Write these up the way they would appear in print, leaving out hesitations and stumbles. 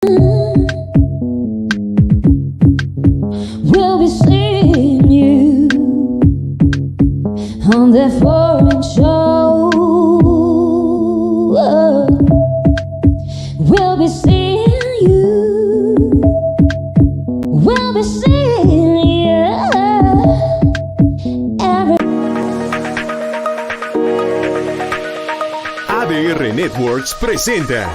We'll be seeing you on that foreign show. We'll be seeing you. We'll be seeing you. ADR Networks presenta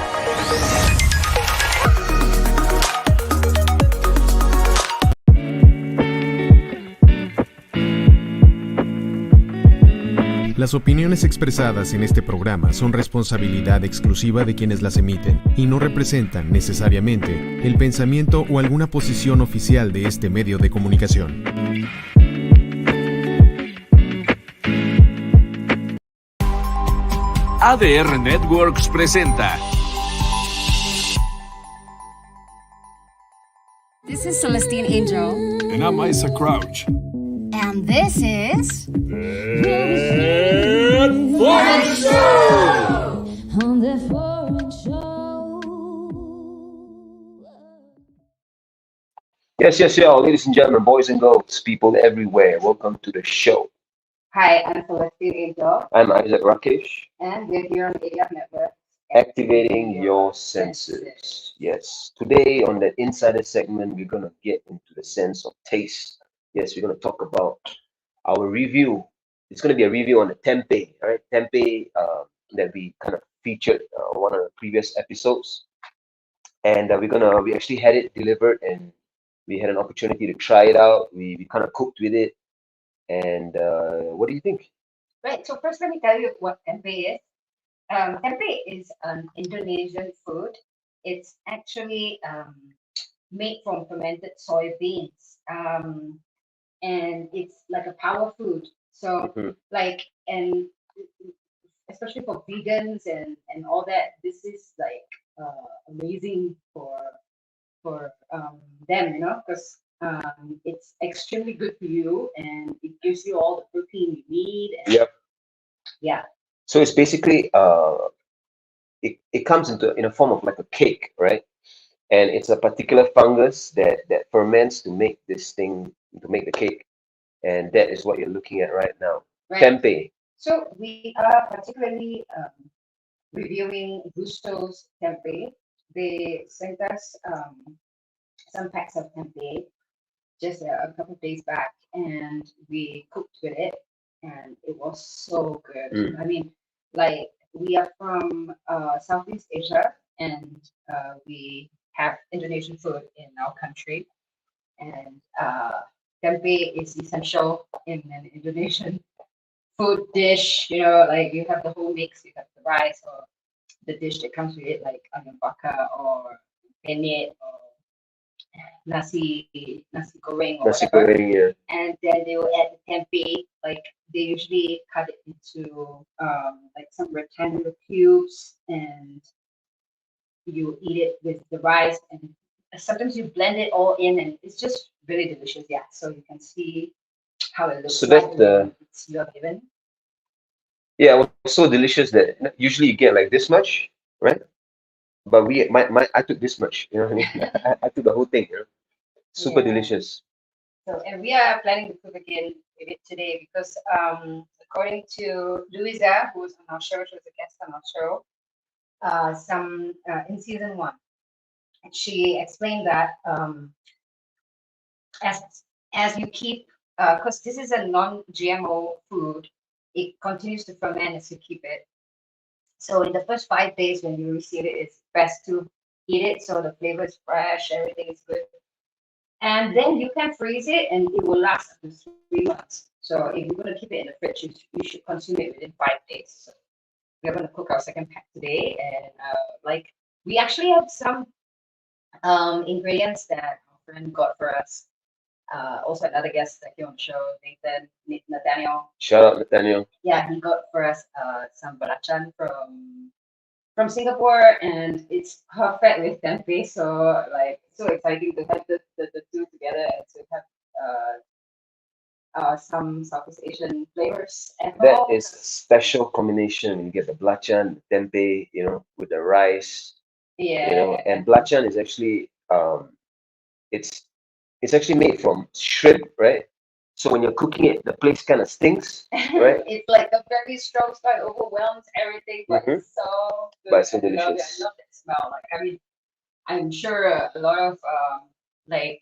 Las opiniones expresadas en este programa son responsabilidad exclusiva de quienes las emiten y no representan necesariamente el pensamiento o alguna posición oficial de este medio de comunicación. ADR Networks presenta. This is Celestine Angel. And I'm Isaac Crouch. And this is... Foreign Show! On the Foreign Show. Yes, ladies and gentlemen, boys and girls, people everywhere, welcome to the show. Hi, I'm Celestine Angel. I'm Isaac Rakesh. And we're here on ADF Network. Activating your senses. Yes. Today on the Insider segment, we're going to get into the sense of taste. Yes, we're going to talk about our review. It's going to be a review on the tempeh, right? Tempeh that we kind of featured on one of the previous episodes. And we actually had it delivered and we had an opportunity to try it out. We kind of cooked with it. And what do you think? Right, so first let me tell you what tempeh is. Tempeh is an Indonesian food. It's actually made from fermented soybeans. And it's like a power food. So and especially for vegans and all that, this is like amazing for them, because it's extremely good for you and it gives you all the protein you need. And Yep. Yeah. So it's basically it comes in a form of like a cake, right? And it's a particular fungus that ferments to make this thing, to make the cake. And that is what you're looking at right now. Right. Tempeh. So we are particularly reviewing Gusto's tempeh. They sent us some packs of tempeh just a couple of days back, and we cooked with it, and it was so good. I mean, like, we are from Southeast Asia, and we have Indonesian food in our country, and tempeh is essential in an Indonesian food dish. Like, you have the whole mix, you have the rice or the dish that comes with it, like onion bakar or penyet or nasi goreng or Nasi whatever. goreng, yeah. And then they will add the tempeh. Like, they usually cut it into like some rectangular cubes, and you eat it with the rice. And sometimes you blend it all in, and it's just really delicious. Yeah, so you can see how it looks So like that's the when it's you're given. Yeah, it was so delicious that usually you get like this much, right? But I took this much, you know what I mean? I took the whole thing, Super Yeah. delicious. So, and we are planning to cook again with it today because according to Louisa, who was on our show, she was a guest on our show, in season 1, she explained that as you keep, because this is a non-GMO food, it continues to ferment as you keep it. So in the first 5 days when you receive it, it's best to eat it so the flavor is fresh, everything is good. And then you can freeze it and it will last up to 3 months. So if you're going to keep it in the fridge, you should consume it within 5 days. So we're going to cook our second pack today. And we actually have some ingredients that our friend got for us. Also another guest that came on the show, Nathaniel. Shout out Nathaniel. Yeah, he got for us some belacan from Singapore, and it's perfect with tempeh. So like, so exciting to have the two together and to have some Southeast Asian flavors as That well. is a special combination. You get the belacan, tempeh, with the rice. Yeah. And belacan is actually it's actually made from shrimp, right? So when you're cooking it, the place kind of stinks, right? It's like a very strong smell, overwhelms everything, but Mm-hmm. it's so But good. it's so I love it. I delicious. love that smell. Like, I mean, I'm sure a lot of like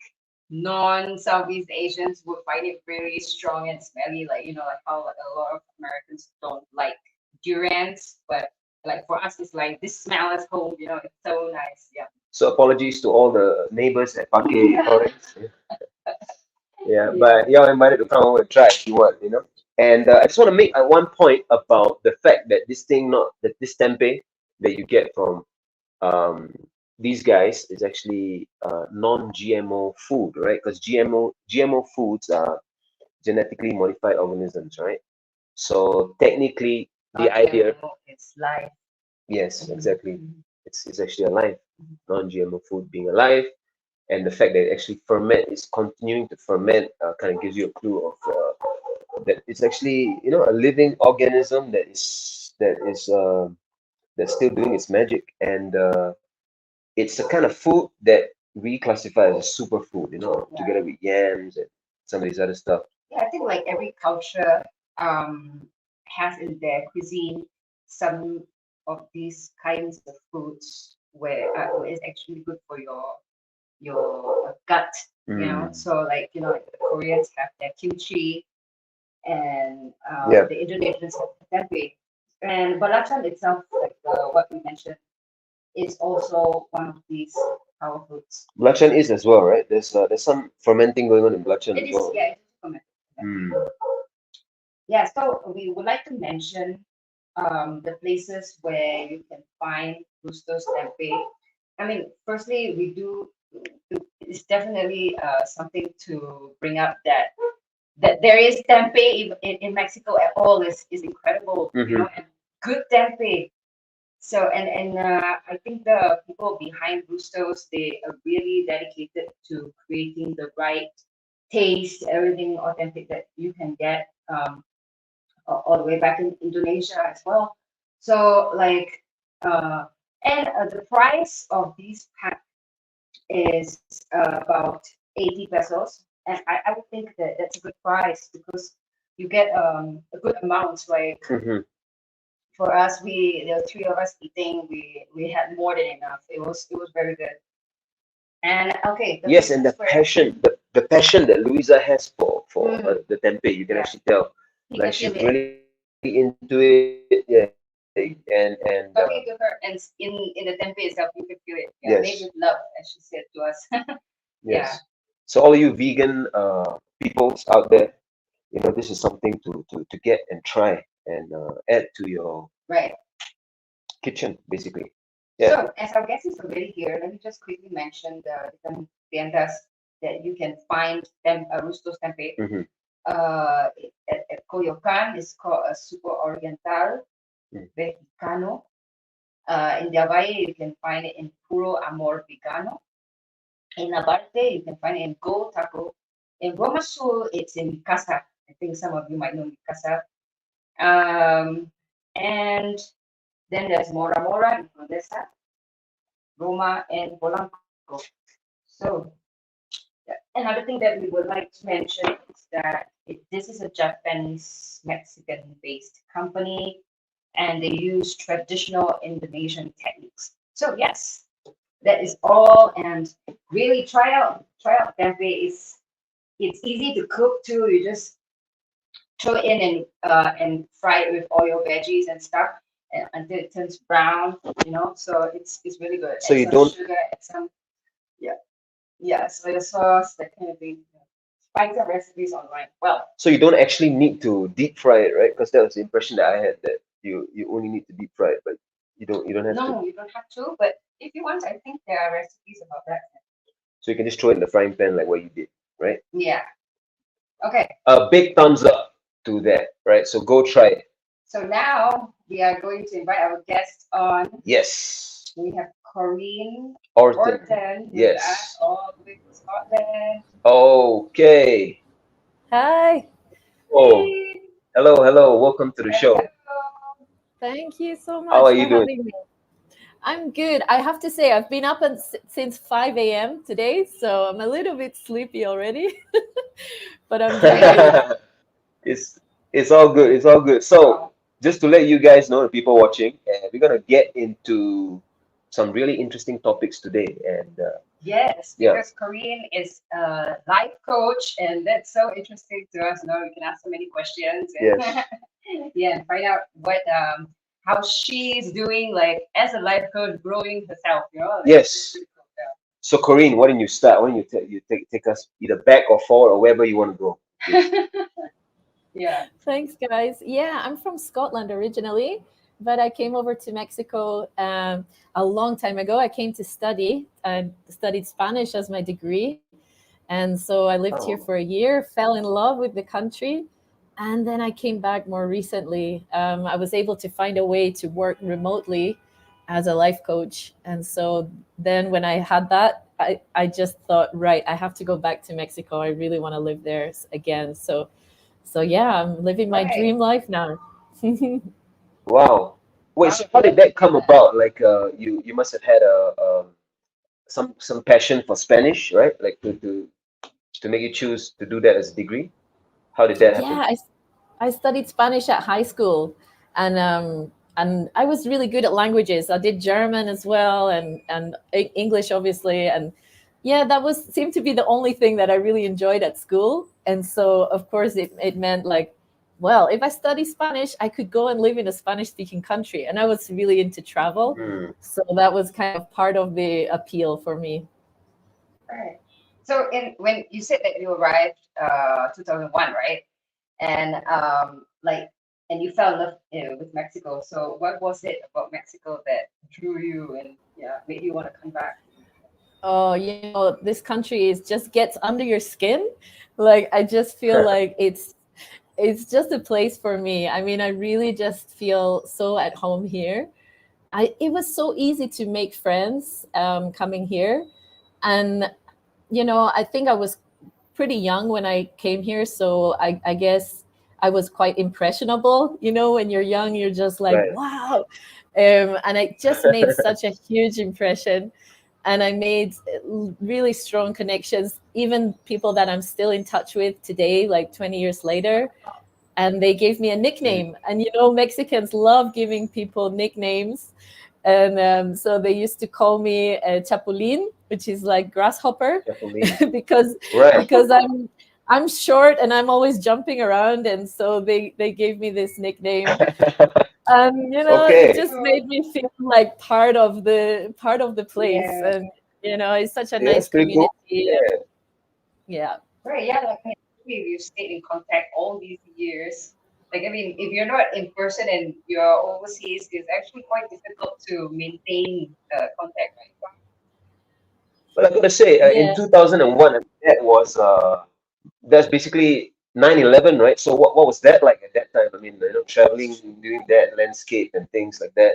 non-Southeast Asians would find it really strong and smelly, like like how a lot of Americans don't like durians, but like for us, it's like this smell is home. It's so nice. Yeah. So apologies to all the neighbors at Pake Orange. Yeah, Yeah. but you're invited to come over and try if you want. And I just want to make one point about the fact that this tempeh that you get from um, these guys is actually non-GMO food, right? Because GMO foods are genetically modified organisms, right? So technically, the Not idea, GMO, it's life. yes, Mhm, exactly, mhm, it's actually alive, mhm. non-GMO food being alive, and the fact that it actually is continuing to ferment, kind of gives you a clue of that it's actually a living organism that's still doing its magic, and it's the kind of food that we classify as a superfood, Yeah. together with yams and some of these other stuff. Yeah, I think like every culture has in their cuisine some of these kinds of foods where it's actually good for your gut. Mm. So like the Koreans have their kimchi, and Yeah. the Indonesians have tempeh, and belacan itself, like what we mentioned, is also one of these power foods. Belacan is as well, right? There's some fermenting going on in belacan It as is, well. yeah, it is fermented. Mm. Yeah, so we would like to mention the places where you can find Gusto's Tempeh. I mean, firstly, it's definitely something to bring up that there is tempeh in Mexico at all is incredible, Mm-hmm. and good tempeh. So and I think the people behind Gustos, they are really dedicated to creating the right taste, everything authentic that you can get. All the way back in Indonesia as well. So like, and the price of these pack is about 80 pesos, and I would think that that's a good price because you get a good amount. Like Mm-hmm. for us, there were three of us eating. We had more than enough. It was very good. And okay, the Yes, and places where the passion that Louisa has for the tempeh, you can yeah, actually tell, you like can she's feel it. really into it, yeah, and Talking to her, and in the tempeh itself, you can feel it. Yeah, made yes, with love, as she said to us. Yeah, yes. So all you vegan peoples out there, this is something to get and try and add to your right. kitchen, basically. Yeah. So, as our guest is already here, let me just quickly mention the different tiendas that you can find them, Rustos Tempeh. Mm-hmm. Uh, at Coyoacan, it's called a Super Oriental Mexicano. In Del Valle, you can find it in Puro Amor Vegano. In Navarte, you can find it in Go Taco. In Roma Sur, it's in Casa. I think some of you might know Casa. And then there's Mora Mora in Condesa, Roma, and Polanco. So another thing that we would like to mention is that this is a Japanese Mexican based company, and they use traditional Indonesian techniques. So yes, that is all, and really try out tempeh. It's easy to cook too. You just throw it in and fry it with all your veggies and stuff until it turns brown. So it's really good. So Add you some don't sugar, add some yeah soy sauce, that kind of thing. Find some recipes online. Well, so you don't actually need to deep fry it, right? Because that was the impression that I had, that you only need to deep fry it, but you don't have to. no, you don't have to, but if you want, I think there are recipes about that. So you can just throw it in the frying pan like what you did, right? Yeah. Okay. A big thumbs up to that, right? So go try it. So now we are going to invite our guest on. Yes. We have Corinne Orton. Orton with us Yes. all the way from Scotland. Okay. Hi, Oh, Hey. hello, hello. Welcome to the show. Hello. thank you so How much are for you doing? having me. I'm good. I have to say, I've been up since 5 a.m. today, so I'm a little bit sleepy already, but I'm doing good. it's it's all good. It's all good. So just to let you guys know, the people watching, we're gonna get into some really interesting topics today, and Yes, yeah, because Corinne is a life coach, and that's so interesting to us. We can ask so many questions, and yes, yeah, and find out what how she's doing, like as a life coach, growing herself. Like, it's yes. pretty cool. So Corinne, why don't you start? Why don't you take us either back or forward or wherever you want to go, please? Yeah. Yeah. Thanks, guys. Yeah, I'm from Scotland originally, but I came over to Mexico a long time ago. I came to study. I studied Spanish as my degree. And so I lived here Oh, for a year, fell in love with the country. And then I came back more recently. I was able to find a way to work remotely as a life coach. And so then when I had that, I just thought, right, I have to go back to Mexico. I really want to live there again. So yeah, I'm living my Right. dream life now. wow. Wait, Wow. so how did that come about? Like, you must have had some passion for Spanish, right? Like to make you choose to do that as a degree. How did that happen? Yeah, I studied Spanish at high school, and I was really good at languages. I did German as well, and English obviously, and yeah, that was seemed to be the only thing that I really enjoyed at school. And so, of course, it meant like, well, if I study Spanish, I could go and live in a Spanish-speaking country, and I was really into travel, Hmm. so that was kind of part of the appeal for me. Right. So in when you said that you arrived 2001, right? And like and you fell in love with Mexico. So what was it about Mexico that drew you and yeah, made you want to come back? Oh, this country is just gets under your skin. Like I just feel like it's just a place for me. I mean, I really just feel so at home here. It was so easy to make friends coming here, and I think I was pretty young when I came here, so I guess I was quite impressionable. When you're young, you're just like, Right. wow, and I just made such a huge impression, and I made really strong connections, even people that I'm still in touch with today, like 20 years later. And they gave me a Mm. nickname. And Mexicans love giving people nicknames. And so they used to call me Chapulín, which is like grasshopper, Definitely. because Right. because I'm short and I'm always jumping around, and so they gave me this nickname. And it Okay. just made me feel like part of the place, Yeah. and it's such a Yeah, nice that's pretty cool. community. And Yeah. yeah. Right, yeah, like maybe you stayed in contact all these years. Like, I mean, if you're not in person and you're overseas, it's actually quite difficult to maintain contact, right? But I gotta say, in Yeah. 2001, that's basically 9/11, right? So what was that like at that time? I mean, traveling, doing that landscape and things like that.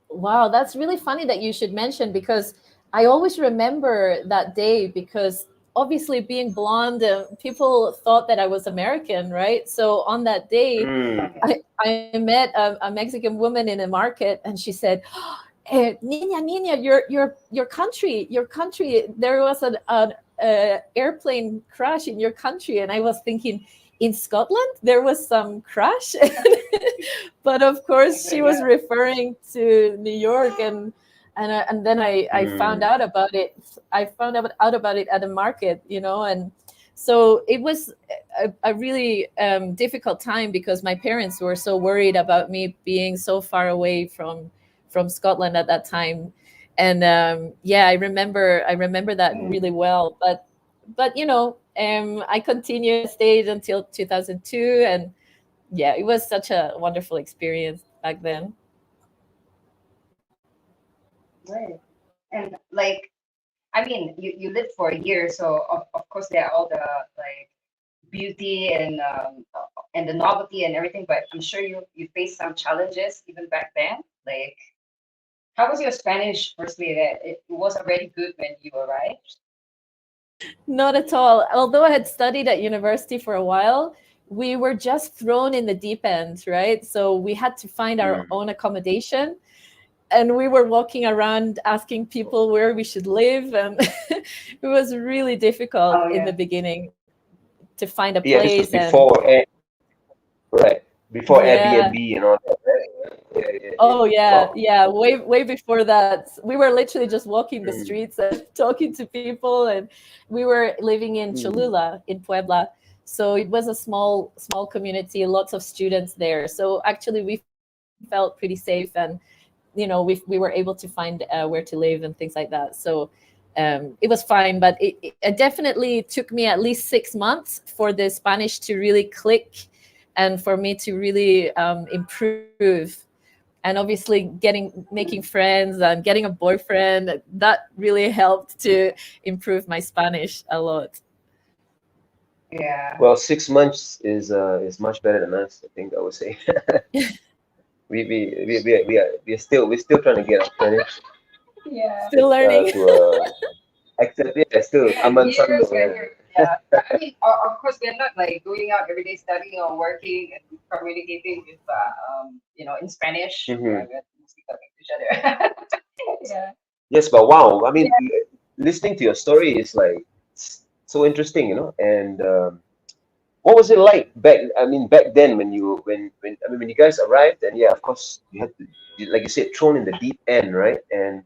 Wow, that's really funny that you should mention, because I always remember that day, because obviously being blonde, people thought that I was American, right? So on that day, Mm. I met a Mexican woman in a market, and she said, Nina, Nina, your country, there was an airplane crash in your country. And I was thinking, in Scotland, there was some crash. But of course, she was Yeah. referring to New York, and then I found Mm. out about it. I found out about it at the market, and so it was a really difficult time, because my parents were so worried about me being so far away from Scotland at that time. And yeah, I remember that Mm. really well. But I continued, stayed until 2002, and yeah, it was such a wonderful experience back then. Right. And like, I mean, you lived for a year, so of course there are all the like beauty and the novelty and everything, but I'm sure you faced some challenges even back then. Like, how was your Spanish firstly? That it was already good when you arrived? Not at all. Although I had studied at university for a while, we were just thrown in the deep end, right? So we had to find our Mm. own accommodation. and we were walking around asking people where we should live, and it was really difficult Oh, in yeah. the beginning to find a Yeah, this was place. And before, right, before yeah. Airbnb and all that. Right? Yeah. Oh yeah, Wow. yeah. Way before that, we were literally just walking the Mm, streets and talking to people, and we were living in mm, Cholula in Puebla. So it was a small community, lots of students there. So actually, we felt pretty safe, and we were able to find where to live and things like that. So it was fine, but it definitely took me at least 6 months for the Spanish to really click, and for me to really improve. And obviously making friends and getting a boyfriend, that really helped to improve my Spanish a lot. Yeah. Well, 6 months is much better than us, I think I would say. We're still trying to get our Spanish Yeah. Still learning. to accept. Yeah, still Years avanzando. when Yeah. you're, yeah. I mean, of course, we're not like going out every day studying or working and communicating with, in Spanish. Hmm. Yeah, we're mostly talking to each other. Yeah. Yes, but wow, I mean, Yeah. listening to your story is like so interesting, and what was it like back? I mean, back then when you guys arrived, and yeah, of course, you had to, like you said, thrown in the deep end, right? And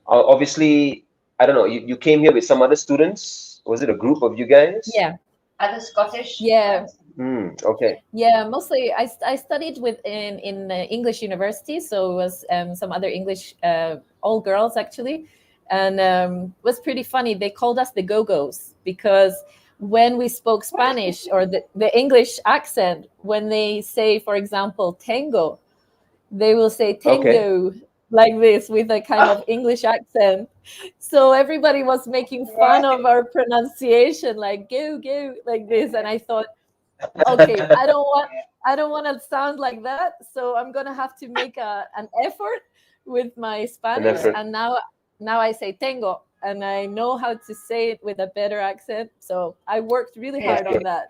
obviously, I don't know, you came here with some other students. Was it a group of you guys? Yeah. Other Scottish Yeah. ones. Okay. Yeah, mostly I studied in English university, so it was some other English, all girls actually, and it was pretty funny. They called us the Go-Go's because when we spoke Spanish, or the English accent, when they say, for example, tango, they will say Okay. tango like this with a kind of English accent. So everybody was making fun of our pronunciation, like go go like this, and I thought, okay, I don't want to sound like that, so I'm gonna have to make an effort with my An Spanish. effort. And now I say tengo, and I know how to say it with a better accent, so I worked really Yeah. hard Okay. on that.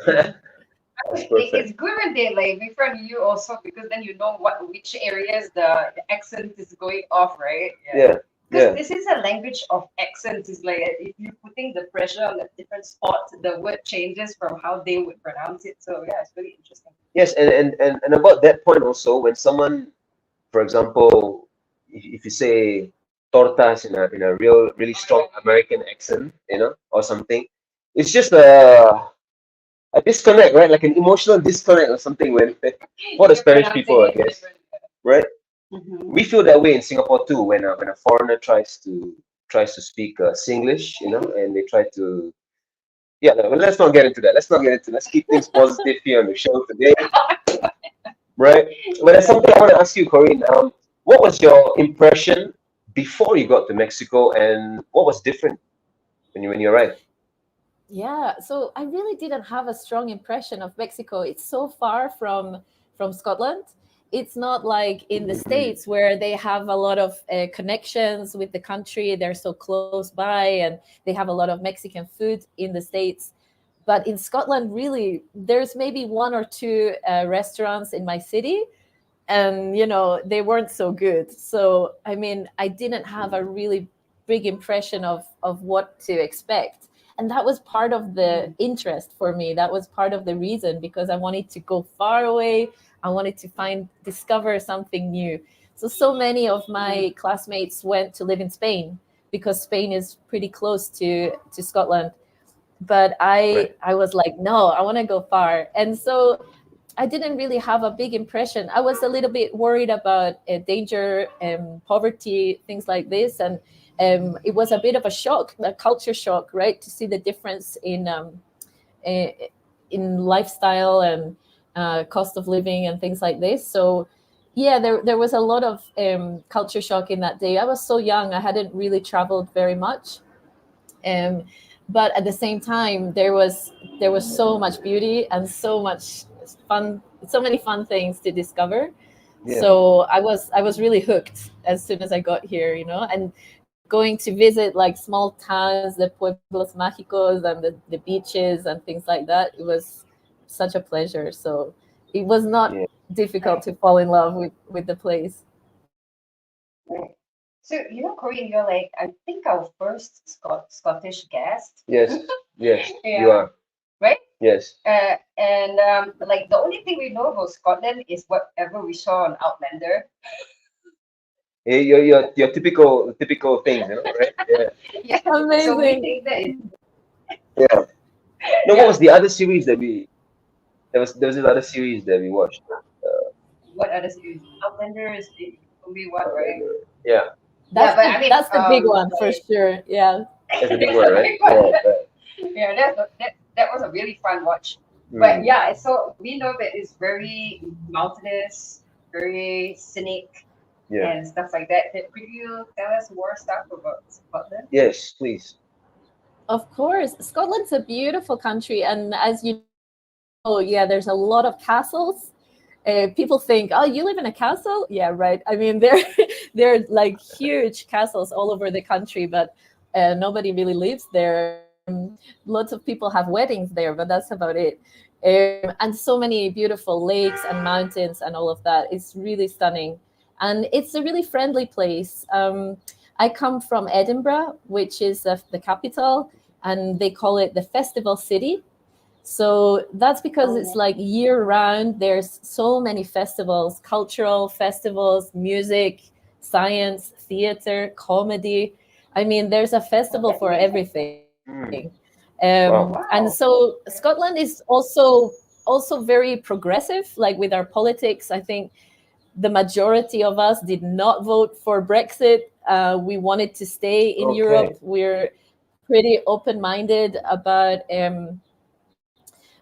That's It's perfect. good when they like make fun of you also, because then you know which areas the accent is going off, right? Yeah. Yeah. Because Yeah. this is a language of accents. It's like if you're putting the pressure on a different spot, the word changes from how they would pronounce it. So yeah, it's really interesting. Yes, and about that point also, when someone, for example, if you say tortas in a really strong American accent, or something, it's just a disconnect, right? Like an emotional disconnect or something when for the You're Spanish pronouncing people, I it guess, different. right? Mm-hmm. We feel that way in Singapore too when a foreigner tries to speak Singlish, and they try to. Yeah, no, well, let's not get into that. Let's keep things positive here on the show today, right? But there's something I want to ask you, Corinne. What was your impression before you got to Mexico, and what was different when you arrived? Yeah, so I really didn't have a strong impression of Mexico. It's so far from Scotland. It's not like in the Mm, States where they have a lot of connections with the country. They're so close by, and they have a lot of Mexican food in the States. But in Scotland, really, there's maybe one or two restaurants in my city, and they weren't so good. So I mean, I didn't have a really big impression of what to expect, and that was part of the interest for me. That was part of the reason, because I wanted to go far away. I wanted to discover something new. So many of my classmates went to live in Spain, because Spain is pretty close to Scotland. But i right. i was like, no, I want to go far. And so I didn't really have a big impression. I was a little bit worried about danger and poverty, things like this. And it was a bit of a shock, a culture shock, right? To see the difference eh, in lifestyle and cost of living and things like this. So yeah, there was a lot of culture shock in that day. I was so young. I hadn't really traveled very much. Um, but at the same time, there was so much beauty and so many fun things to discover. Yeah. So I was really hooked as soon as I got here, and going to visit like small towns, the pueblos mágicos and the beaches and things like that. It was such a pleasure. So it was not Yeah. difficult to fall in love with the place. Right. So, Corinne, you're like, I think our first Scottish guest. Yes, yes, you Yeah. are. Right? Yes. And like the only thing we know about Scotland is whatever we saw on Outlander. Your typical things, right? Yeah. Yeah. So we Amazing. think that is, Yeah. No, what yeah. was the other series that we there was this other series that we watched? What other series? Outlander is only one, right? Yeah, Yeah, but I mean, That's the big one for like, sure. Yeah. that's the big it's one, a right? big one. Yeah, right. Yeah, that was a really fun watch. But Mm, yeah, so we know that it's very mountainous, very scenic, yeah. and stuff like that. Could you tell us more stuff about Scotland? Yes, please. Of course. Scotland's a beautiful country. And as you know, yeah, there's a lot of castles. People think, oh, you live in a castle? Yeah, right. I mean, they're like huge castles all over the country, but nobody really lives there. Lots of people have weddings there, but that's about it. And so many beautiful lakes and mountains and all of that. It's really stunning. And it's a really friendly place. I come from Edinburgh, which is the capital, and they call it the festival city. So that's because it's like year round. There's so many festivals, cultural festivals, music, science, theater, comedy. I mean, there's a festival for everything. Mm, wow. And Wow. so Scotland is also very progressive, like with our politics. I think the majority of us did not vote for Brexit. We wanted to stay in Okay. Europe. We're pretty open-minded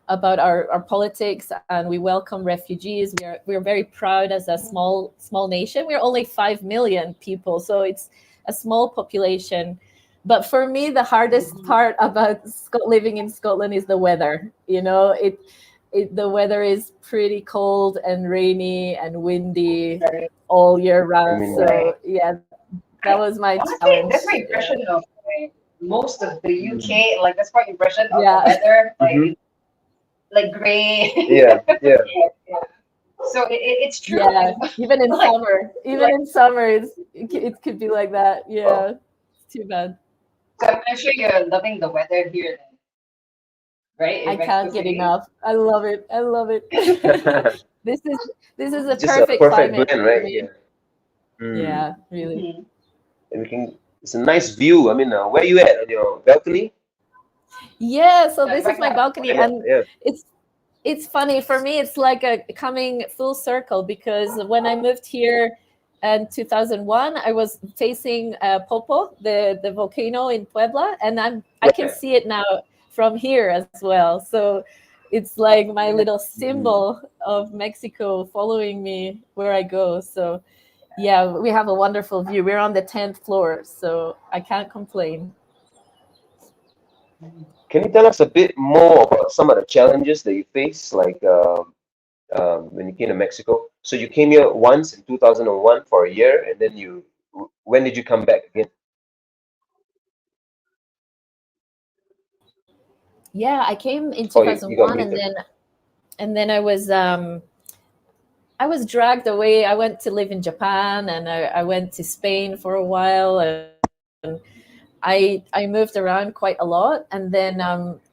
about our politics, and we welcome refugees. We're very proud as a small nation. We're only 5 million people, so it's a small population. But for me, the hardest part about living in Scotland is the weather. The weather is pretty cold and rainy and windy all year I round. mean, So yeah, that was my Honestly, challenge. that's my impression of most of the UK. Like that's my impression of the Yeah. weather. Mhm. Like gray. Yeah, yeah. So it's true. Yeah, even in Like, summer, it could be like that. Yeah, it's too bad. so I'm sure you're loving the weather here, then, right? I In Mexico can't get City. enough. I love it. I love it. this is this is a Just a perfect perfect climate blend, for right? me. Yeah. Mm. Yeah, really. Mhm. And we can. It's a nice view. I mean, where you at on your balcony? Yeah, so this is Right my now. balcony, Yeah, and yeah. it's funny for me. It's like a coming full circle because when I moved here in 2001, I was facing Popo, the volcano in Puebla, and I can Right. see it now from here as well. So it's like my little Mm. symbol of Mexico following me where I go. So yeah, we have a wonderful view. We're on the 10th floor, so I can't complain. Can you tell us a bit more about some of the challenges that you face, like when you came to Mexico? So you came here once in 2001 for a year, and then when did you come back again? Yeah, I came in Oh, you got 2001, and muted. then I was dragged away. I went to live in Japan, and I went to Spain for a while, and I moved around quite a lot. And then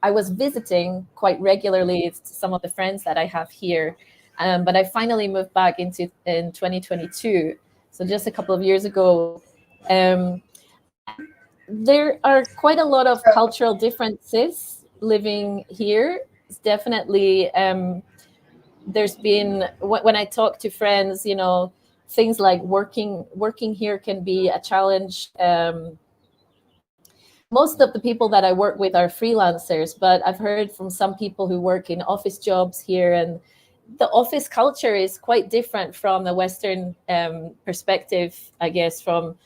I was visiting quite regularly some of the friends that I have here. But I finally moved back in 2022, so just a couple of years ago. Um, there are quite a lot of cultural differences living here. It's definitely there's been when I talk to friends, things like working here can be a challenge. Most of the people that I work with are freelancers, but I've heard from some people who work in office jobs here, and the office culture is quite different from the Western perspective, I guess, from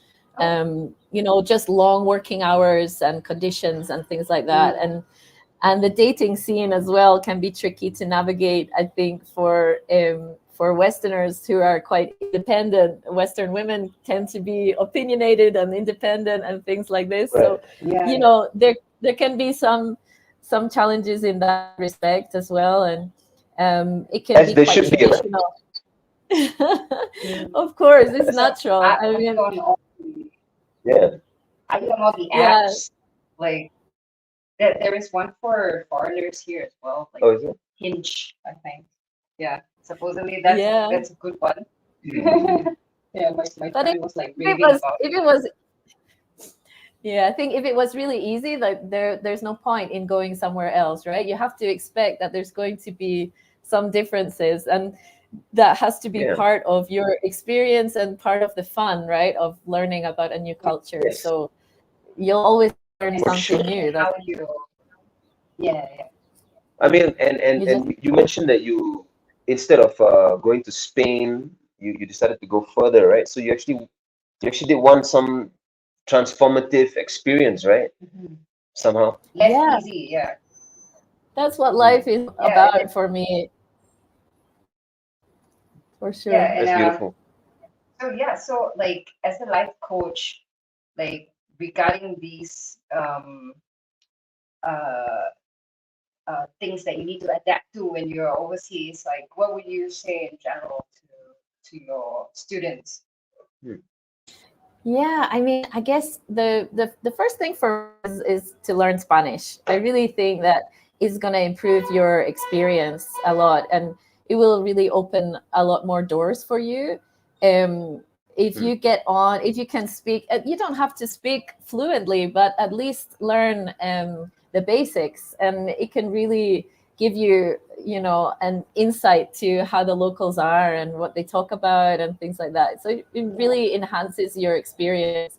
just long working hours and conditions and things like that. And the dating scene as well can be tricky to navigate, I think, for Westerners who are quite independent. Western women tend to be opinionated and independent and things like this. Right. So, Yeah. there can be some challenges in that respect as well, and it can As be there quite should be, right? traditional. Of course, it's So natural. I I eat mean, on all the, Yeah. I eat on all the yeah, apps. Like there is one for foreigners here as well, like Oh, is it? Hinge, I think. Yeah, supposedly yeah. that's a good one. Mm. Yeah, my But friend was like if it raving was, about if it was, yeah, I think if it was really easy, like there's no point in going somewhere else, right? You have to expect that there's going to be some differences, and that has to be Yeah. part of your experience and part of the fun, right? Of learning about a new culture. Yes, So you'll always learn and for something sure. new. how That you, yeah, I mean, and and you just and you mentioned that you, instead of going to Spain, you decided to go further, right? So you actually did want some transformative experience, right? mhm. Somehow. Less yeah, easy, yeah, that's what Mm. life is yeah, about for me, for yeah, sure. and That's beautiful. so yeah, so like as a life coach, like regarding these uh things that you need to adapt to when you're overseas, like what would you say in general to your students? Hmm. Yeah, I mean, I guess the first thing for us is to learn Spanish. I really think that is going to improve your experience a lot, and it will really open a lot more doors for you. If Hmm. you get on, if you can speak, you don't have to speak fluently, but at least learn the basics, and it can really give you, an insight to how the locals are and what they talk about and things like that. So it Yeah, really enhances your experience.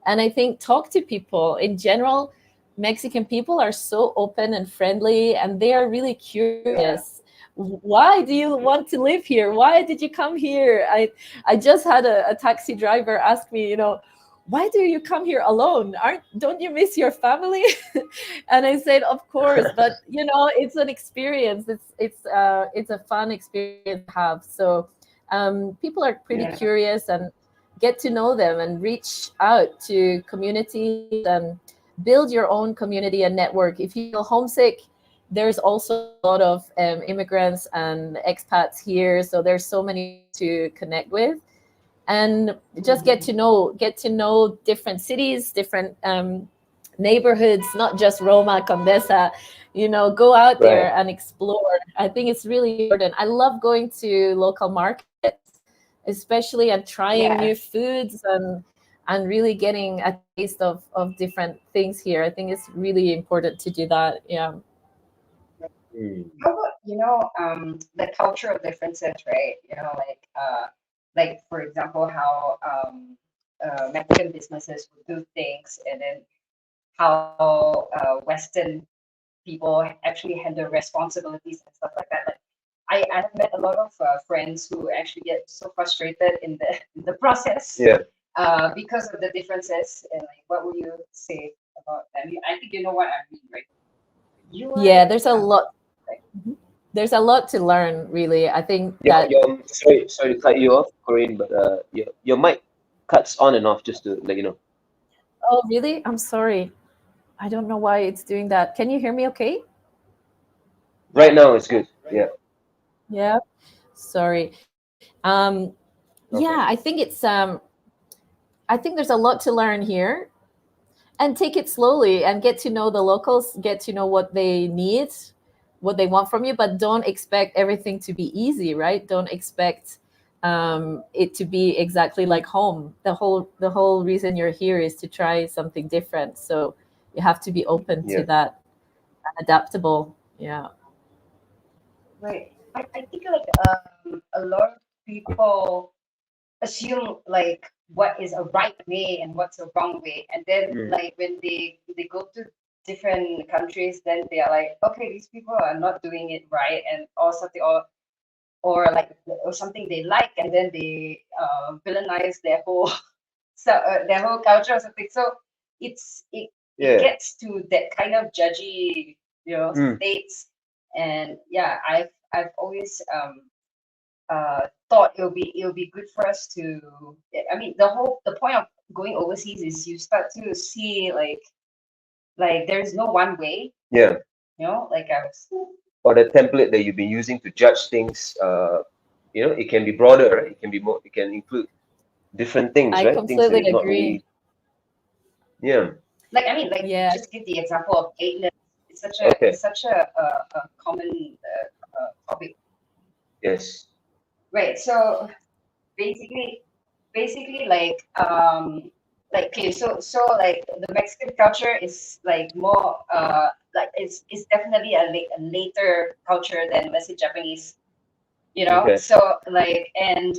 And I think talk to people in general. Mexican people are so open and friendly, and they are really yeah, curious. Why do you want to live here? Why did you come here? I just had a taxi driver ask me, why do you come here alone? Don't you miss your family? And I said, of course, but it's an experience. It's a fun experience to have. So people are pretty yeah, curious, and get to know them and reach out to communities and build your own community and network. If you feel homesick, there's also a lot of immigrants and expats here, so there's so many ways to connect with, and just mhm, get to know different cities, different neighborhoods, not just Roma, Condesa. Go out Right. there and explore. I think it's really important. I love going to local markets, especially, and trying yeah. new foods, and really getting a taste of different things here. I think it's really important to do that. Yeah. Mm. How about the cultural differences, right? Like for example, how Mexican businesses would do things, and then how Western people actually handle responsibilities and stuff like that. Like I've met a lot of friends who actually get so frustrated in the in the process Yeah. because of the differences. And like, what would you say about them? I think you know what I mean, right? You Yeah, are like, there's a lot to learn, really. I think Your that. your sorry to cut you off, Corinne, but your mic cuts on and off, just to let you know. Oh, really? I'm sorry. I don't know why it's doing that. Can you hear me okay? Right now it's good. Yeah. Yeah. Sorry. Yeah, Okay. I think there's a lot to learn here, and take it slowly and get to know the locals, get to know what they need, what they want from you, but don't expect everything to be easy, right? Don't expect it to be exactly like home. The whole reason you're here is to try something different. So you have to be open to Yeah. that, and adaptable. Yeah. right. I think like a lot of people assume like what is a right way and what's a wrong way, and then Mm. like when they go to different countries, then they are like, okay, these people are not doing it right, and or something, or like or something they like, and then they villainize their whole so their whole culture or something. So it Yeah. gets to that kind of judgy, Mm. states. And yeah, I've always thought it'll be good for us to. I mean, the point of going overseas is you start to see like there's no one way. Yeah. Like I was. Or the template that you've been using to judge things it can be broader, right? It can be more. It can include different things, I right? Things that completely is not agree. really. Yeah. Like I mean, like Yeah. just give the example of lateness. Okay. It's such a common topic, Yes. right? So basically, like okay, so like the Mexican culture is like more like it's definitely a later culture than let's say Japanese, you know. Okay. So like and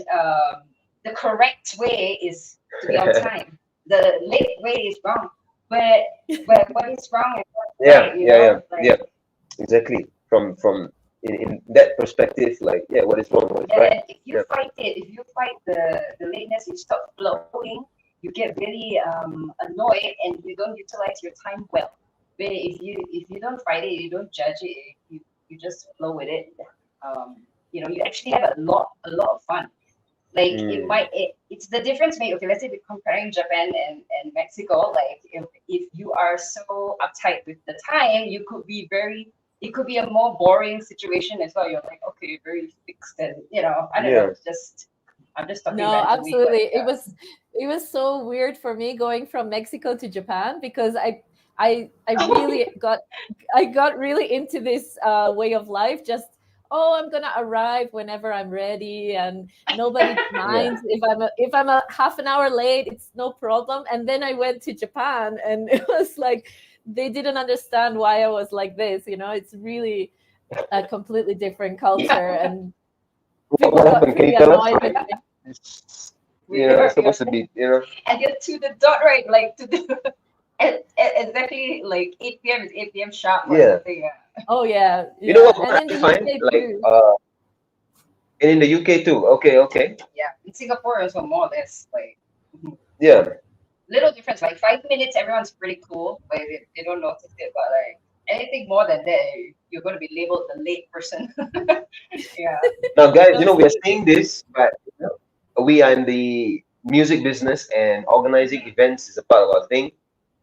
the correct way is to be on time. The late way is wrong. But what is wrong is what's Yeah. right, you Yeah. Yeah. know? Yeah. Like Exactly. From in that perspective, like, yeah, what is wrong, what is and right. then Yeah. if you fight the lateness, you start flowing, you get really annoyed and you don't utilize your time well. But if you don't fight it, you don't judge it, you just flow with it. You know, you actually have a lot of fun. Like Mm. it's the difference maybe okay, let's say we're comparing Japan and Mexico. Like if you are so uptight with the time, you could be very it could be a more boring situation as well. You're like, okay, very fixed and you know, I don't know, Yeah. just I'm just talking No, randomly, but absolutely. yeah. It was so weird for me going from Mexico to Japan because I really got really into this way of life. Just oh, I'm gonna arrive whenever I'm ready, and nobody Yeah. minds if I'm a half an hour late. It's no problem. And then I went to Japan, and it was like they didn't understand why I was like this. You know, it's really a completely different Yeah, culture, and What people got happened? Can you pretty tell us? annoyed with Like, me. it's, you're, it's supposed to be, and you're to the dot, right? Like to the exactly like 8 p.m. is 8 p.m. sharp or yeah. something. Yeah. Oh yeah, You know yeah. what And in I the find? UK Like, too. and in the UK too. Okay, okay. Yeah. In Singapore as well, more or less like Yeah. little difference. Like 5 minutes, everyone's pretty cool, but they don't notice it. But like anything more than that, you're going to be labeled the late person. Yeah. Now, guys, we are Absolutely. saying this, but we are in the music business, and organizing events is a part of our thing.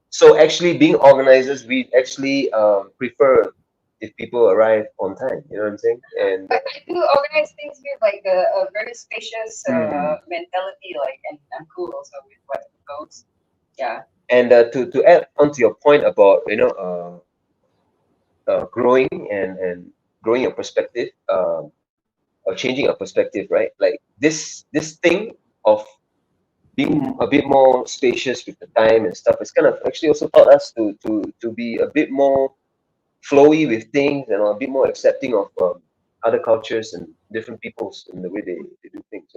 So actually, being organizers, we actually prefer if people arrive on time. You know what I'm saying? And But I do organize things with like a very spacious mm, mentality, like, and I'm cool also with what goes. Yeah. and to add on to your point about growing and growing your perspective, or changing your perspective, right? Like this thing of being a bit more spacious with the time and stuff, it's kind of actually also taught us to be a bit more flowy with things and a bit more accepting of other cultures and different peoples in the way they do things,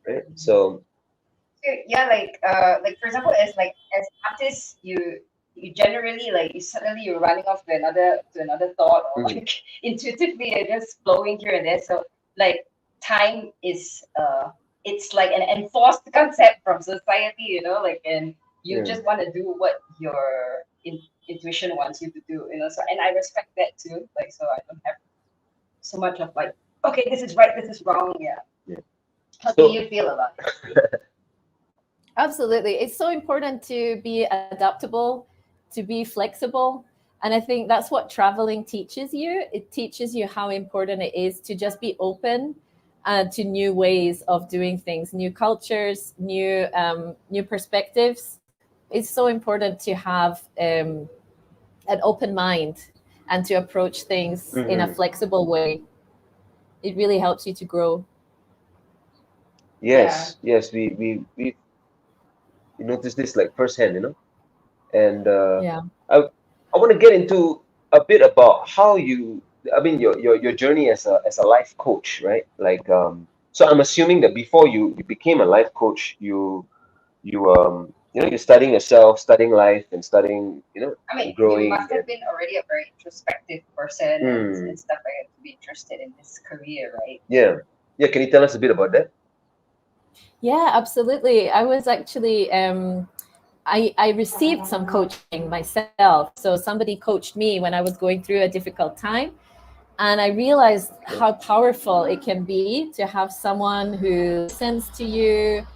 right? So So, yeah, like for example, as artists, you generally like you suddenly you're running off to another thought or mm, like intuitively you're just flowing here and there. So like time is it's like an enforced concept from society, you know, like and you yeah, just want to do what your intuition wants you to do, you know. So and I respect that too. Like so I don't have so much of like, okay, this is right, this is wrong. Yeah. yeah. How do So you feel about it? Absolutely. It's so important to be adaptable, to be flexible. And I think that's what traveling teaches you. It teaches you how important it is to just be open to new ways of doing things, new cultures, new perspectives. It's so important to have an open mind and to approach things in a mhm. flexible way. It really helps you to grow. Yeah. Yes, yes, we noticed this like firsthand, and Yeah. I I want to get into a bit about how I mean your journey as a life coach, right? Like so I'm assuming that before you became a life coach, you're studying yourself, studying life, and studying I mean, you growing must have and been already a very introspective person mm, and stuff like that to be interested in this career, right? yeah, yeah. Can you tell us a bit about that? Yeah, absolutely. I was actually I received some coaching myself. So somebody coached me when I was going through a difficult time. And I realized Okay. how powerful it can be to have someone who listens to you,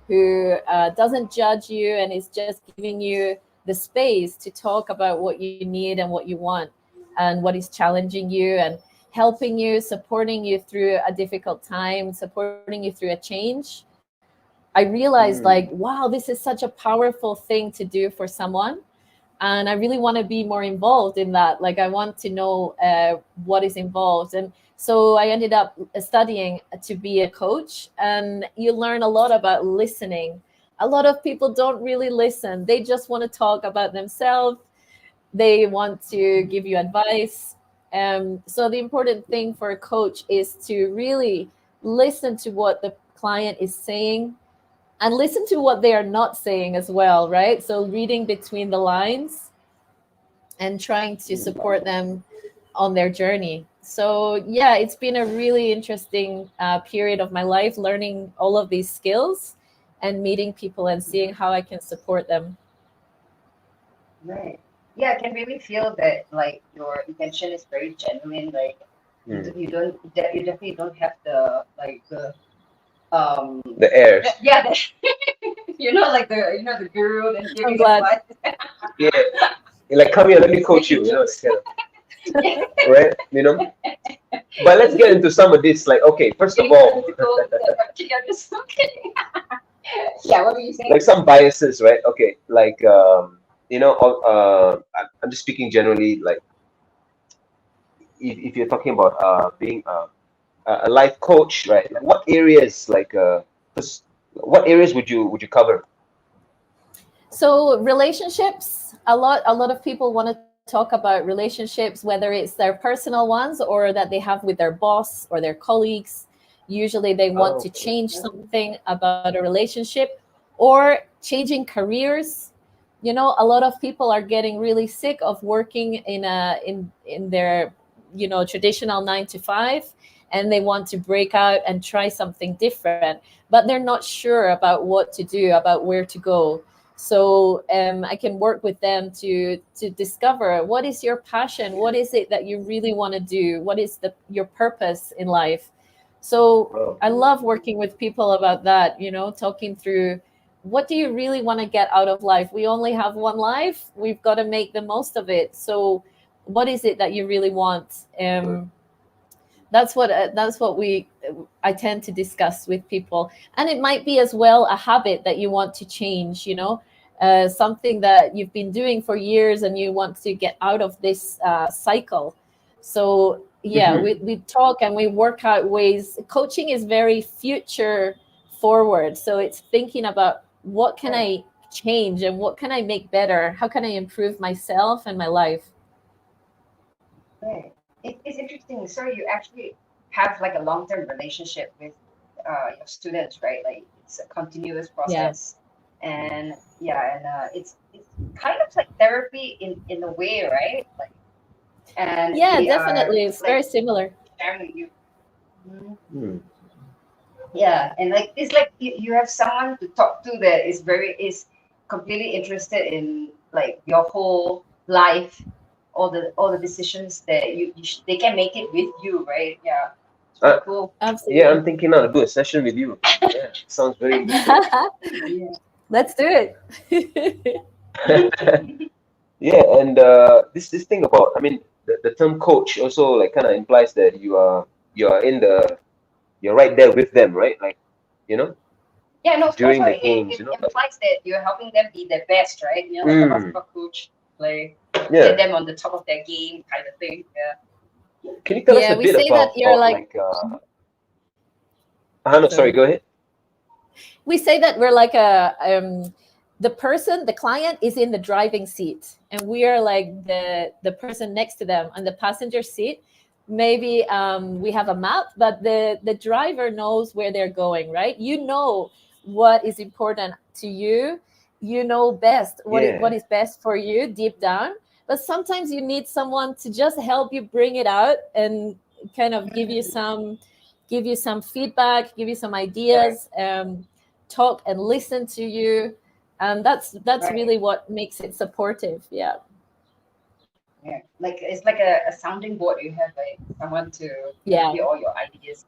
who doesn't judge you, and is just giving you the space to talk about what you need and what you want and what is challenging you. And helping you, supporting you through a difficult time, supporting you through a change, I realized like, wow, this is such a powerful thing to do for someone. And I really want to be more involved in that. Like, I want to know what is involved. And so I ended up studying to be a coach, and you learn a lot about listening. A lot of people don't really listen. They just want to talk about themselves. They want to give you advice. So the important thing for a coach is to really listen to what the client is saying, and listen to what they are not saying as well, right? So reading between the lines and trying to support them on their journey. So yeah, it's been a really interesting period of my life, learning all of these skills and meeting people and seeing how I can support them. Right. Yeah, I can really feel that like your intention is very genuine. Like you don't, you definitely don't have the like The airs. yeah, like the guru and I'm giving glad. advice. Yeah. You're like, come here, let me coach you. It's kind of, right? But let's get into some of this. Like, okay, first of all, Yeah, just kidding. Yeah, what were you saying? like some biases, right? Okay, like I'm just speaking generally. Like, if you're talking about being a life coach, right? Like what areas, what areas would you cover? So relationships, a lot of people want to talk about relationships, whether it's their personal ones or that they have with their boss or their colleagues. Usually they want to Okay. change something about a relationship, or changing careers. A lot of people are getting really sick of working in their traditional 9 to 5, and they want to break out and try something different, but they're not sure about what to do, about where to go. So I can work with them to discover what is your passion, what is it that you really want to do, what is your purpose in life. So Well, I love working with people about that, talking through what do you really want to get out of life. We only have one life, we've got to make the most of it. So what is it that you really want? That's what I tend to discuss with people. And it might be as well a habit that you want to change, something that you've been doing for years and you want to get out of this cycle. So yeah, we talk and we work out ways. Coaching is very future forward, so it's thinking about what can I change and what can I make better, how can I improve myself and my life. Right. It's interesting. So you actually have like a long-term relationship with your students, right? Like it's a continuous Yeah. process, and yeah, and it's kind of like therapy in a way, right? Like, and Yeah, they are definitely, it's very like similar. sharing with you. Mhm. hmm. Yeah, and like it's like you have someone to talk to that is completely interested in like your whole life, all the decisions that they can make it with you, right? Yeah, it's Uh, pretty cool. yeah, Absolutely. I'm thinking now to do a session with you. Yeah, sounds very interesting. Yeah. Let's do it. Yeah, and this thing about, I mean, the term coach also like kind of implies that you're right there with them, right? Like, you know, Yeah, no, also during the it, games, it like, implies that you're helping them be their best, right? Like a mm, basketball coach, like get yeah. them on the top of their game kind of thing. Yeah. Can you tell us Yeah, a we bit say that you're about like, like no, sorry, sorry. go ahead. We say that we're like the client is in the driving seat, and we are like the person next to them on the passenger seat. Maybe we have a map, but the driver knows where they're going, right? What is important to you. You know best what Yeah. is best for you deep down. But sometimes you need someone to just help you bring it out and kind of give you some feedback, give you some Right. ideas, talk and listen to you, and that's Right. really what makes it supportive. Yeah. Yeah. Like it's like a sounding board. You have like someone to Yeah. hear all your ideas.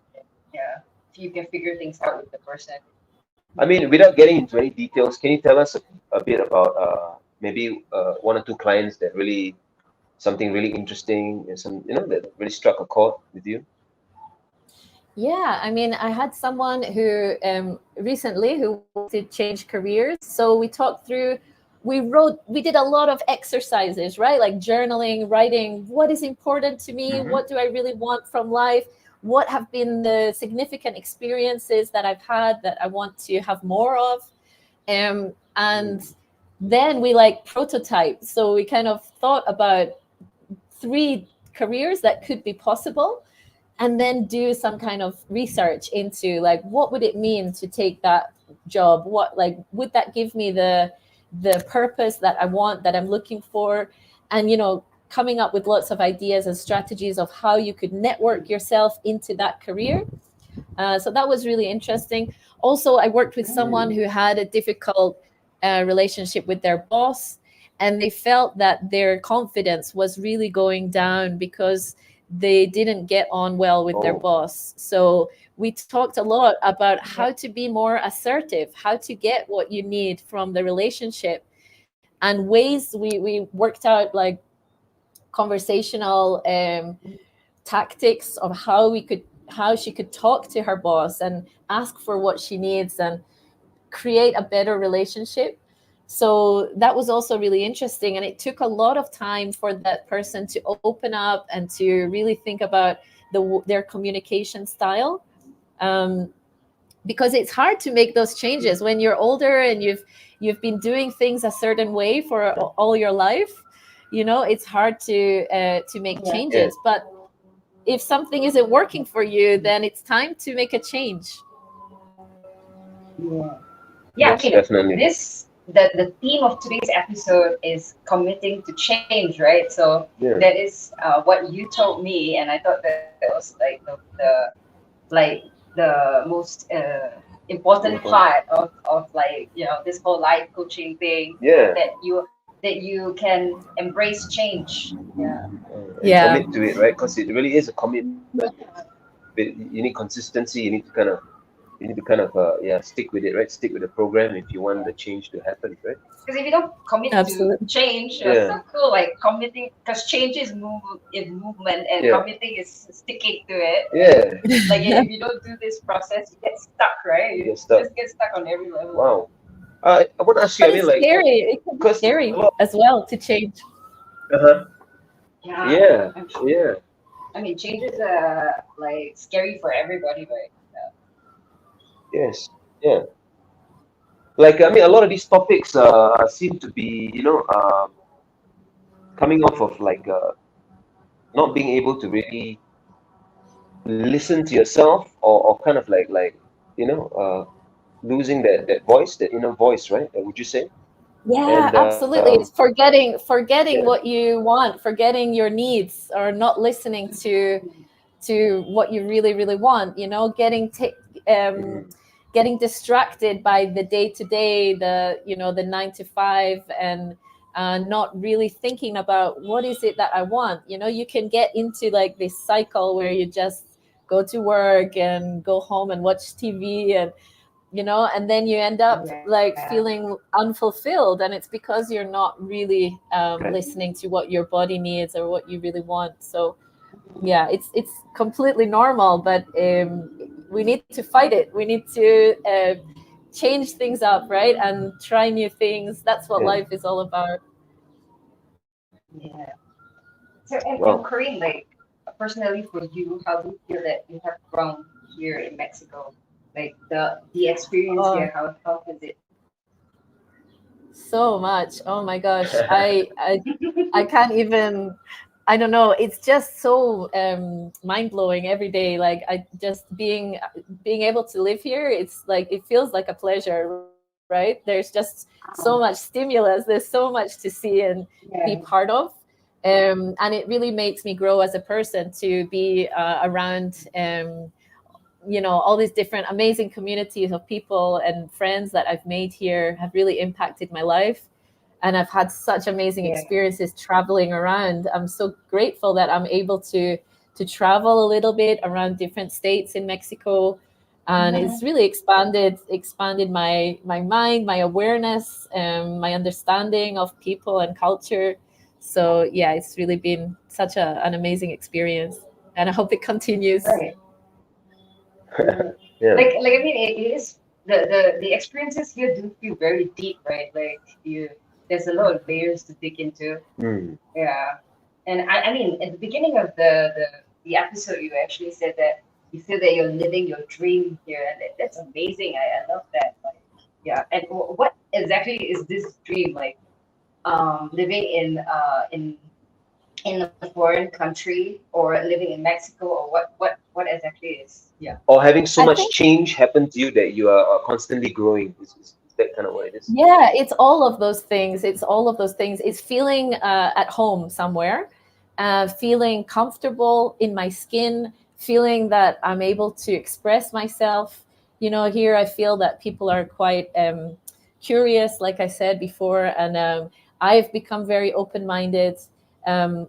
Yeah. If you can figure things out with the person. I mean, without getting into any details, can you tell us a bit about maybe one or two clients that really something really interesting and some, that really struck a chord with you? Yeah, I mean, I had someone who recently who wanted to change careers. So we talked through, we did a lot of exercises, right? Like journaling, writing, what is important to me? Mm-hmm. What do I really want from life? What have been the significant experiences that I've had that I want to have more of? And then we like prototype. So we kind of thought about 3 careers that could be possible, and then do some kind of research into like what would it mean to take that job, what like would that give me the purpose that I want, that I'm looking for, and coming up with lots of ideas and strategies of how you could network yourself into that career. So that was really interesting. Also, I worked with someone who had a difficult relationship with their boss, and they felt that their confidence was really going down because they didn't get on well with their Oh. boss. So we talked a lot about how to be more assertive, how to get what you need from the relationship, and ways we worked out like conversational tactics of how she could talk to her boss and ask for what she needs and create a better relationship. So that was also really interesting, and it took a lot of time for that person to open up and to really think about their communication style, because it's hard to make those changes when you're older and you've been doing things a certain way for all your life. It's hard to make changes. But if something isn't working for you, then it's time to make a change. Yeah. Yeah, Most definitely. the theme of today's episode is committing to change, right? So Yeah. that is what you told me, and I thought that was like the most important part of like this whole life coaching thing, Yeah. that you can embrace change. Yeah. And Yeah. commit to it, right? Because it really is a commitment. You need consistency. You need to stick with it, right? Stick with the program if you want the change to happen, right? Because if you don't commit to Absolutely. change, Yeah. so cool. Like committing, because change is movement, and Yeah. committing is sticking to it. Yeah. Like if you don't do this process, you get stuck, right? You You get stuck. just get stuck on every level. Wow. I want to ask you. But I mean, it's like, scary. It can be because scary as well to change. uh-huh. Yeah. Yeah. I'm sure. Yeah. I mean, change is like scary for everybody, right? Yes. Yeah. Like, I mean, a lot of these topics seem to be, coming off of like not being able to really listen to yourself, or kind of like losing that voice, that inner voice, right? Would you say? Yeah, And absolutely. It's forgetting yeah. what you want, forgetting your needs, or not listening to what you really really want. Um, Mhm. getting distracted by the day to day, the 9 to 5, and not really thinking about what is it that I want. You can get into like this cycle where you just go to work and go home and watch TV, and then you end up like feeling unfulfilled, and it's because you're not really Right. listening to what your body needs or what you really want. So yeah, it's completely normal, but we need to fight it. We need to change things up, right, and try new things. That's what Yeah. life is all about. Yeah. So and Well, Corinne, like personally for you, how do you feel that you have grown here in Mexico? Like the experience Oh, here, how is it? so much. Oh my gosh, I can't even. I don't know. It's just so mind blowing every day. Like I just being able to live here. It's like it feels like a pleasure, right? There's just so much stimulus. There's so much to see and be Yeah. part of, and it really makes me grow as a person to be around. All these different amazing communities of people and friends that I've made here have really impacted my life, and I've had such amazing Yeah. experiences traveling around. I'm so grateful that I'm able to travel a little bit around different states in Mexico, and it's really expanded my mind, my awareness, my understanding of people and culture. So yeah, it's really been such an amazing experience, and I hope it continues. Right. Mm. Yeah. Like I mean, it is the experiences here do feel very deep, right? Like you, there's a lot of layers to dig into. Mm. Yeah. And I mean, at the beginning of the episode, you actually said that you feel that you're living your dream here, and that's amazing. I love that. Like, yeah. And what exactly is this dream like? Living in a foreign country or living in Mexico, or what exactly is? Yeah. Or having so I much think, change happen to you that you are constantly growing. Is that kind of what it is? yeah, it's all of those things. It's all of those things. It's feeling at home somewhere, feeling comfortable in my skin, feeling that I'm able to express myself. You know, here I feel that people are quite curious, like I said before, and I've become very open minded. Um,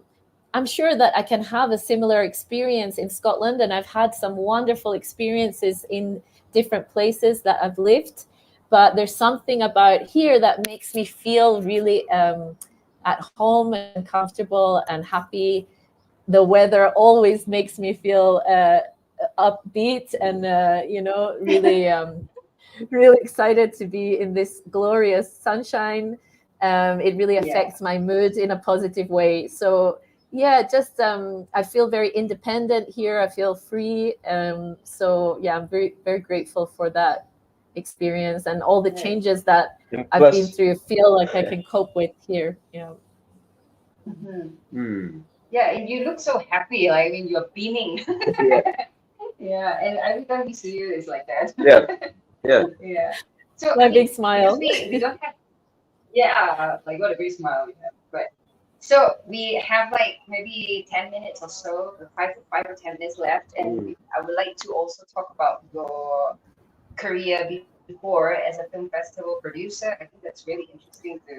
I'm sure that I can have a similar experience in Scotland, and I've had some wonderful experiences in different places that I've lived. But there's something about here that makes me feel really at home and comfortable and happy. The weather always makes me feel upbeat and really really excited to be in this glorious sunshine. It really Yeah. affects my mood in a positive way. So yeah, just I feel very independent here. I feel free. So yeah, I'm very very grateful for that experience and all the Right. changes that And I've been plus, through. Feel like I can cope with here. Yeah. Hmm. mm, Yeah, and you look so happy. Like I mean, you're beaming. yeah, Yeah, and every time we see you, it's like yeah, that. yeah. Yeah. So My I big mean, because smile. we don't have, yeah, like what a great smile you have. But so we have like maybe 10 minutes or so, 5 or 10 minutes left, and Mm. I would like to also talk about your career before as a film festival producer. I think that's really interesting to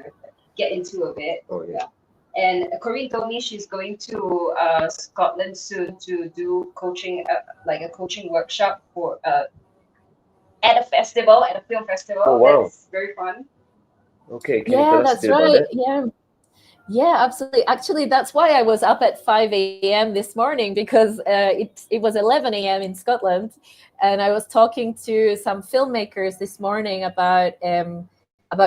get into a bit. Oh Yeah. yeah. And Corinne told me she's going to Scotland soon to do coaching, like a coaching workshop for at a festival, at a film Oh festival. wow. That's very fun. Okay, can you tell Yeah, us a that's bit about right. that? Yeah. Yeah, absolutely. Actually, that's why I was up at 5 a.m. this morning because it was 11 a.m. in Scotland. And I was talking to some filmmakers this morning about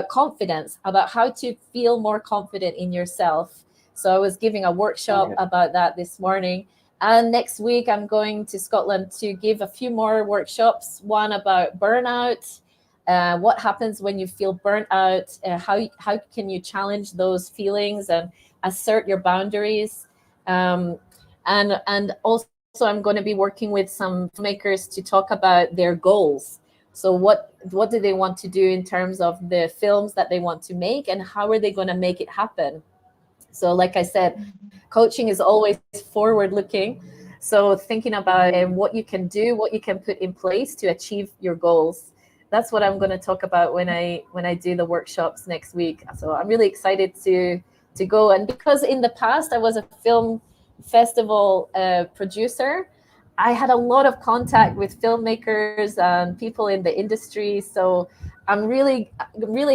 confidence, about how to feel more confident in yourself. So I was giving a workshop Yeah. about that this morning. And next week, I'm going to Scotland to give a few more workshops, one about burnout, what happens when you feel burnt out, how can you challenge those feelings and assert your boundaries, um, and also I'm going to be working with some filmmakers to talk about their goals. So what do they want to do in terms of the films that they want to make, and how are they going to make it happen? So like I said, coaching is always forward looking. So thinking about what you can do, what you can put in place to achieve your goals. That's what I'm going to talk about when I do the workshops next week. So I'm really excited to go. And because in the past I was a film festival producer, I had a lot of contact with filmmakers and people in the industry. So I'm really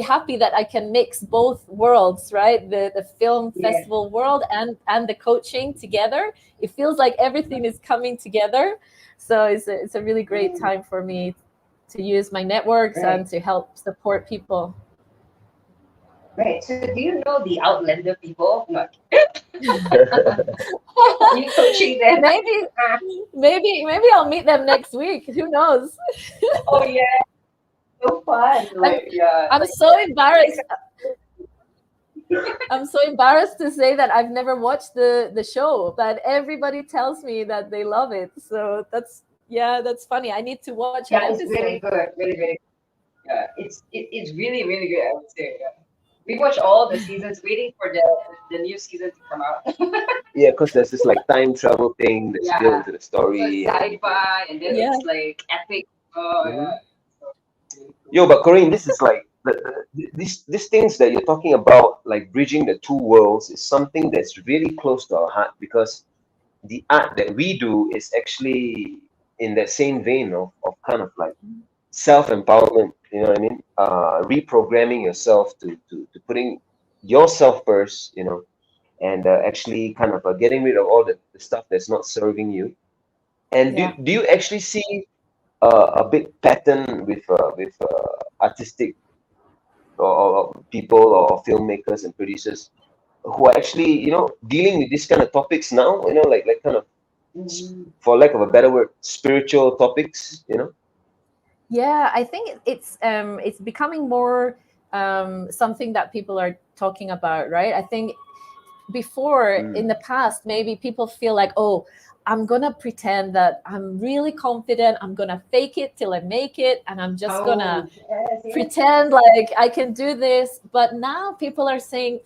happy that I can mix both worlds, right? The film Yeah. festival world and the coaching together. It feels like everything is coming together. So it's a really great Mm, time for me to use my networks right. and to help support people. Right. So do you know the Outlander people? No. Are you coaching them? maybe maybe I'll meet them next week. Who knows? Oh yeah, so fun. I'm Like yeah, I'm like so like embarrassed. I'm so embarrassed to say that I've never watched the show, but everybody tells me that they love it. So that's funny. I need to watch an yeah, it's episode. really good, really. Yeah, it's really good. I would say. Yeah. We watch all the seasons, waiting for the new season to come out. Yeah, because there's this like time travel thing that's built Yeah. into the So it's story and everything. sci-fi, and then Yeah. it's like epic. Oh Hmm. yeah. So, really cool. Yo, but Corinne, this is like these things that you're talking about, like bridging the two worlds, is something that's really close to our heart because the art that we do is actually in that same vein of kind of like self-empowerment, you know what I mean? Reprogramming yourself to putting yourself first, you know, and actually kind of getting rid of all the stuff that's not serving you. And Yeah. do you actually see a big pattern with artistic or people or filmmakers and producers who are actually, you know, dealing with these kind of topics now, you know, like kind of, for lack of a better word, spiritual topics, you know? Yeah, I think it's becoming more something that people are talking about, right? I think before, in the past, maybe people feel like, oh, I'm gonna pretend that I'm really confident, I'm gonna fake it till I make it, and I'm just gonna pretend like I can do this. But now people are saying,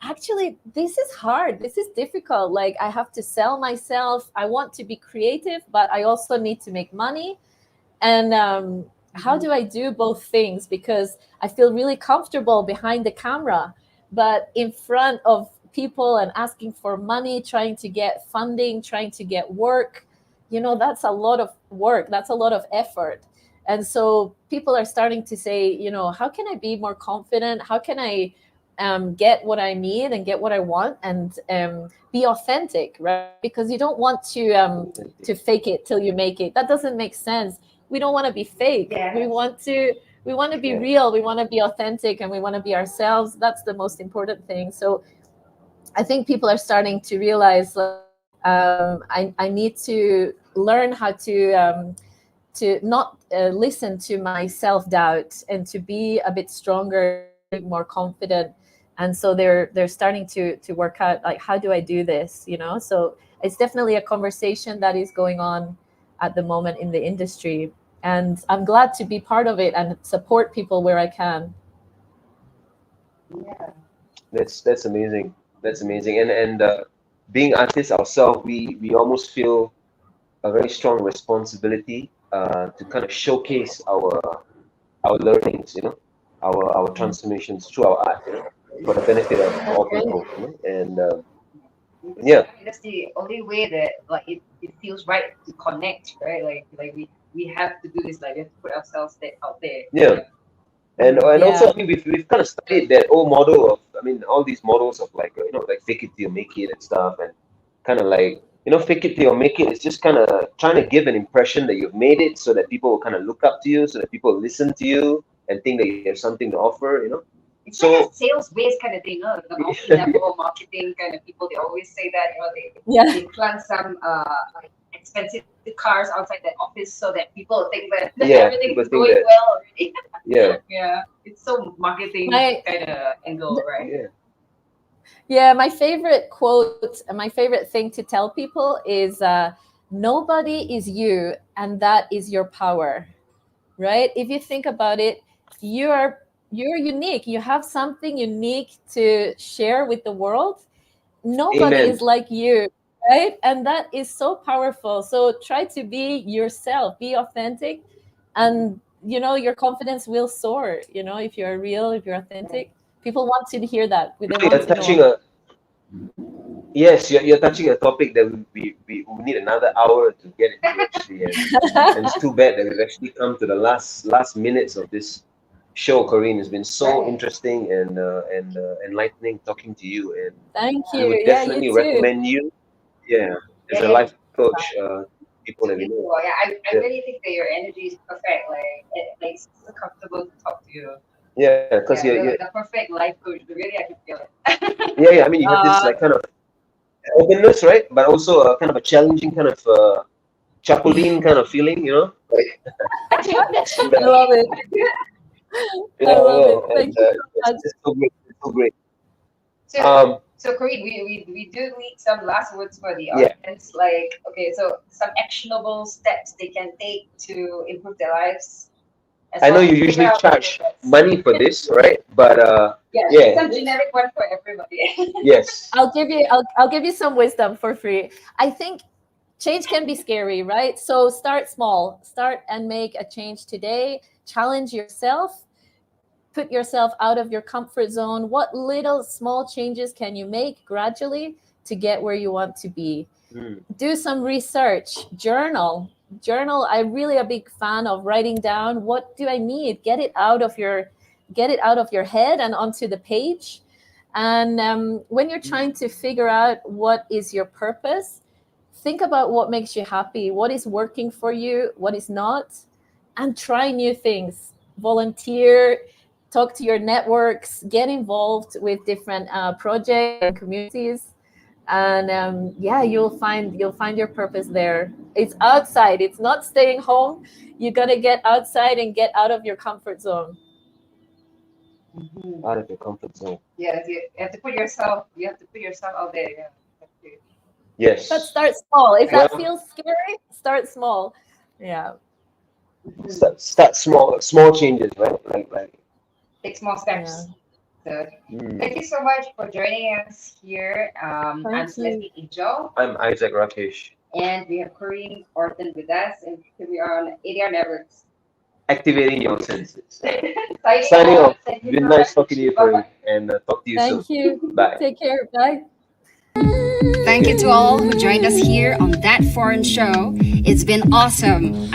actually, this is hard, this is difficult, like I have to sell myself, I want to be creative, but I also need to make money. And how do I do both things? Because I feel really comfortable behind the camera, but in front of people and asking for money, trying to get funding, trying to get work, you know, that's a lot of work, that's a lot of effort. And so people are starting to say, you know, how can I be more confident? How can I get what I need and get what I want, and be authentic, right? Because you don't want to fake it till you make it. That doesn't make sense. We don't want to be fake. We want to be Yeah. real. We want to be authentic, and we want to be ourselves. That's the most important thing. So I think people are starting to realize, like, I need to learn how to not listen to my self-doubt, and to be a bit stronger, more confident. And so they're starting to work out, like, how do I do this, you know? So it's definitely a conversation that is going on at the moment in the industry, and I'm glad to be part of it and support people where I can. That's amazing. That's amazing. And being artists ourselves, we almost feel a very strong responsibility to kind of showcase our learnings, you know, our transformations through our art, you know, for the benefit of That's all great. people, you know. And Because yeah, that's the only way that like it feels right to connect, right? Like we have to do this, like we have to put ourselves out there. yeah. And also, Yeah. I mean, we've kind of studied that old model of, I mean, all these models of like, you know, like fake it till you make it and stuff, and kind of like, you know, fake it till you make it. It's just kind of trying to give an impression that you've made it, so that people will kind of look up to you, so that people listen to you and think that you have something to offer, you know. It's like So a sales based kind of thing, the multi-level marketing kind of people. They always say that, you know, Yeah. they plant some like expensive cars outside the office so that people think that yeah, everything people is think going that, well already. yeah, Yeah, it's so marketing My kind of angle, right? yeah, Yeah, my favorite quote and my favorite thing to tell people is, nobody is you, and that is your power, right? If you think about it, you're unique. You have something unique to share with the world. Nobody amen. is like you, right? And that is so powerful. So try to be yourself, be authentic, and you know your confidence will soar. You know, if you're real, if you're authentic, people want to hear that. They You're want to touching know. a Yes, you're touching a topic that we need another hour to get into actually, and it's too bad that we've actually come to the last minutes of this show, Corinne. It's been so Right. interesting and enlightening talking to you, and Thank we you. would Yeah, you definitely too. recommend you, yeah, as Yeah, a yeah. life coach, people To that we know. people, yeah, I Yeah, really think that your energy is perfect. Like like it's so comfortable to talk to you. yeah, because Yeah, you're like the perfect life coach. Really, I can feel it. yeah, I mean, you have this Uh, like kind of openness, right? But also a kind of a challenging kind of Chapolin kind of feeling, you know, like That's and I love it. yeah, I love yeah, it. and Thank you so much. it's so great, it's so great. so. Um, So, Corinne, we do need some last words for the yeah, audience. Like, okay, so some actionable steps they can take to improve their lives as I know well you to figure usually out whether charge that's money for this, right? But yeah, yeah, some generic one for everybody. yes, I'll give you some wisdom for free. I think change can be scary, right? So start small. Start and make a change today. Challenge yourself. Put yourself out of your comfort zone. What little small changes can you make gradually to get where you want to be? mm, Do some research, journal. I'm really a big fan of writing down, what do I need, get it out of your head and onto the page. And when you're trying to figure out what is your purpose, think about what makes you happy, what is working for you, what is not, and try new things. Volunteer, talk to your networks, get involved with different projects and communities, and yeah, you'll find your purpose there. It's outside. It's not staying home. You gotta get outside and get out of your comfort zone. Mhm. Out of your comfort zone. Yes, you have to put yourself. You have to put yourself out there. Yeah. That's good. Yes. But start small. If that Well, feels scary, start small. Yeah. Mhm. start small changes, right? Like. Take small steps. So Mm. thank you so much for joining us here. I'm Thank you. Leslie Angel, I'm Isaac Rakesh. and we have Corinne Orton with us, and we are on ADR Networks. Activating your senses. Signing Signing off. Thank you Been so nice much. talking to you, Bye-bye. Corinne, and talk to you soon. Thank you. Bye. Take care. Bye. Thank you to all who joined us here on That Foreign Show. It's been awesome.